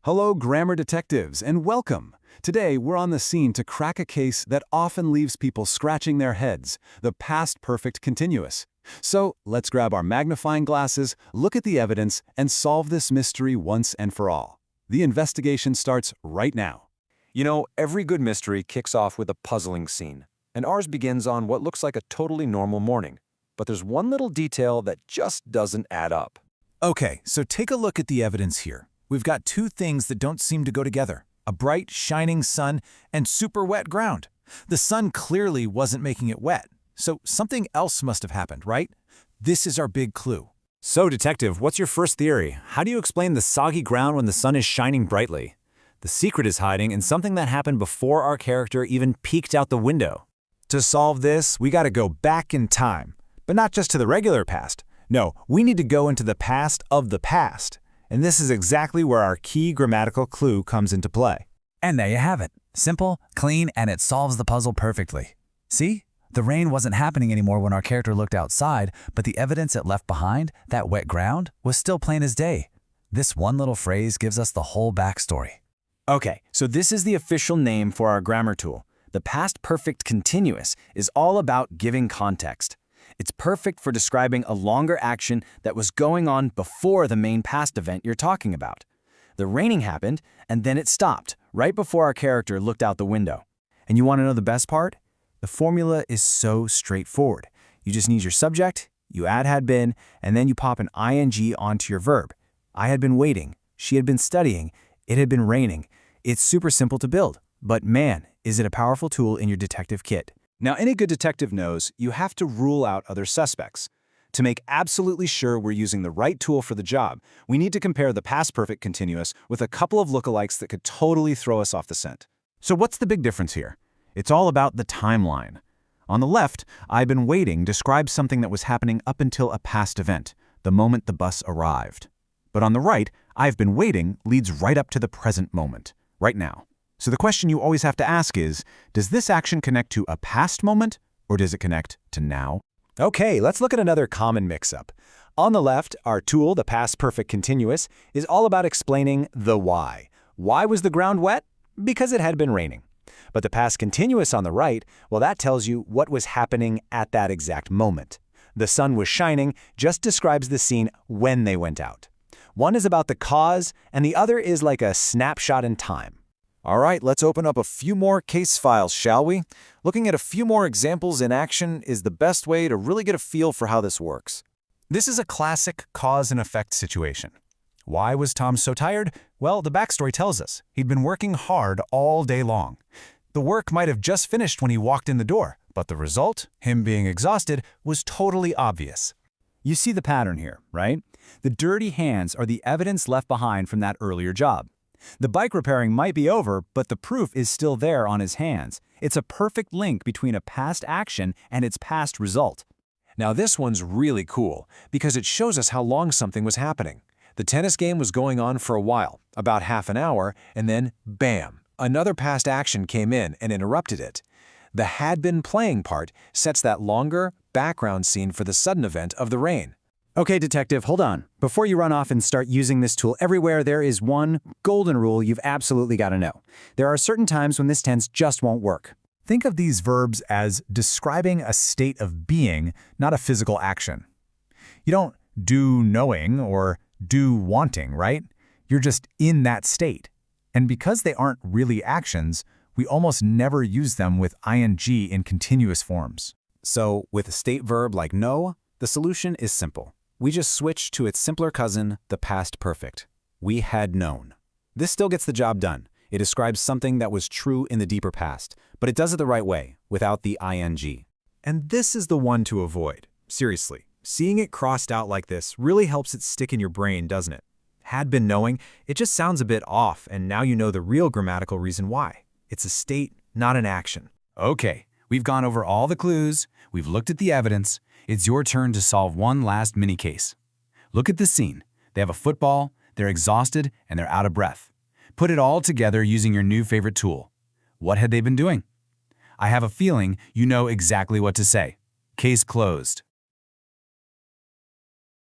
Hello, grammar detectives, and welcome. Today, we're on the scene to crack a case that often leaves people scratching their heads, the past perfect continuous. So, let's grab our magnifying glasses, look at the evidence, and solve this mystery once and for all. The investigation starts right now. You know, every good mystery kicks off with a puzzling scene, and ours begins on what looks like a totally normal morning. But there's one little detail that just doesn't add up. Okay, so take a look at the evidence here. We've got two things that don't seem to go together: a bright, shining sun and super wet ground. The sun clearly wasn't making it wet, so something else must have happened, right? This is our big clue. So, Detective, what's your first theory? How do you explain the soggy ground when the sun is shining brightly? The secret is hiding in something that happened before our character even peeked out the window. To solve this, we gotta go back in time. But not just to the regular past. No, we need to go into the past of the past. And this is exactly where our key grammatical clue comes into play. And there you have it. Simple, clean, and it solves the puzzle perfectly. See? The rain wasn't happening anymore when our character looked outside, but the evidence it left behind, that wet ground, was still plain as day. This one little phrase gives us the whole backstory. Okay, so this is the official name for our grammar tool. The past perfect continuous is all about giving context. It's perfect for describing a longer action that was going on before the main past event you're talking about. The raining happened, and then it stopped, right before our character looked out the window. And you want to know the best part? The formula is so straightforward. You just need your subject, you add had been, and then you pop an ing onto your verb. I had been waiting, she had been studying, it had been raining. It's super simple to build, but man, is it a powerful tool in your detective kit. Now, any good detective knows you have to rule out other suspects. To make absolutely sure we're using the right tool for the job, we need to compare the past perfect continuous with a couple of lookalikes that could totally throw us off the scent. So what's the big difference here? It's all about the timeline. On the left, I've been waiting describes something that was happening up until a past event, the moment the bus arrived. But on the right, I've been waiting leads right up to the present moment, right now. So the question you always have to ask is, does this action connect to a past moment, or does it connect to now? Okay, let's look at another common mix-up. On the left, our tool, the past perfect continuous, is all about explaining the why. Why was the ground wet? Because it had been raining. But the past continuous on the right, well, that tells you what was happening at that exact moment. The sun was shining just describes the scene when they went out. One is about the cause, and the other is like a snapshot in time. All right, let's open up a few more case files, shall we? Looking at a few more examples in action is the best way to really get a feel for how this works. This is a classic cause and effect situation. Why was Tom so tired? Well, the backstory tells us. He'd been working hard all day long. The work might have just finished when he walked in the door, but the result, him being exhausted, was totally obvious. You see the pattern here, right? The dirty hands are the evidence left behind from that earlier job. The bike repairing might be over, but the proof is still there on his hands. It's a perfect link between a past action and its past result. Now this one's really cool because it shows us how long something was happening. The tennis game was going on for a while, about half an hour, and then bam, another past action came in and interrupted it. The had been playing part sets that longer background scene for the sudden event of the rain. Okay, detective, hold on. Before you run off and start using this tool everywhere, there is one golden rule you've absolutely got to know. There are certain times when this tense just won't work. Think of these verbs as describing a state of being, not a physical action. You don't do knowing or do wanting, right? You're just in that state. And because they aren't really actions, we almost never use them with ing in continuous forms. So, with a state verb like know, the solution is simple. We just switch to its simpler cousin, the past perfect. We had known. This still gets the job done. It describes something that was true in the deeper past, but it does it the right way, without the ing. And this is the one to avoid. Seriously, seeing it crossed out like this really helps it stick in your brain, doesn't it? Had been knowing, it just sounds a bit off, and now you know the real grammatical reason why. It's a state, not an action. Okay, we've gone over all the clues, we've looked at the evidence. It's your turn to solve one last mini case. Look at the scene. They have a football, they're exhausted, and they're out of breath. Put it all together using your new favorite tool. What had they been doing? I have a feeling you know exactly what to say. Case closed.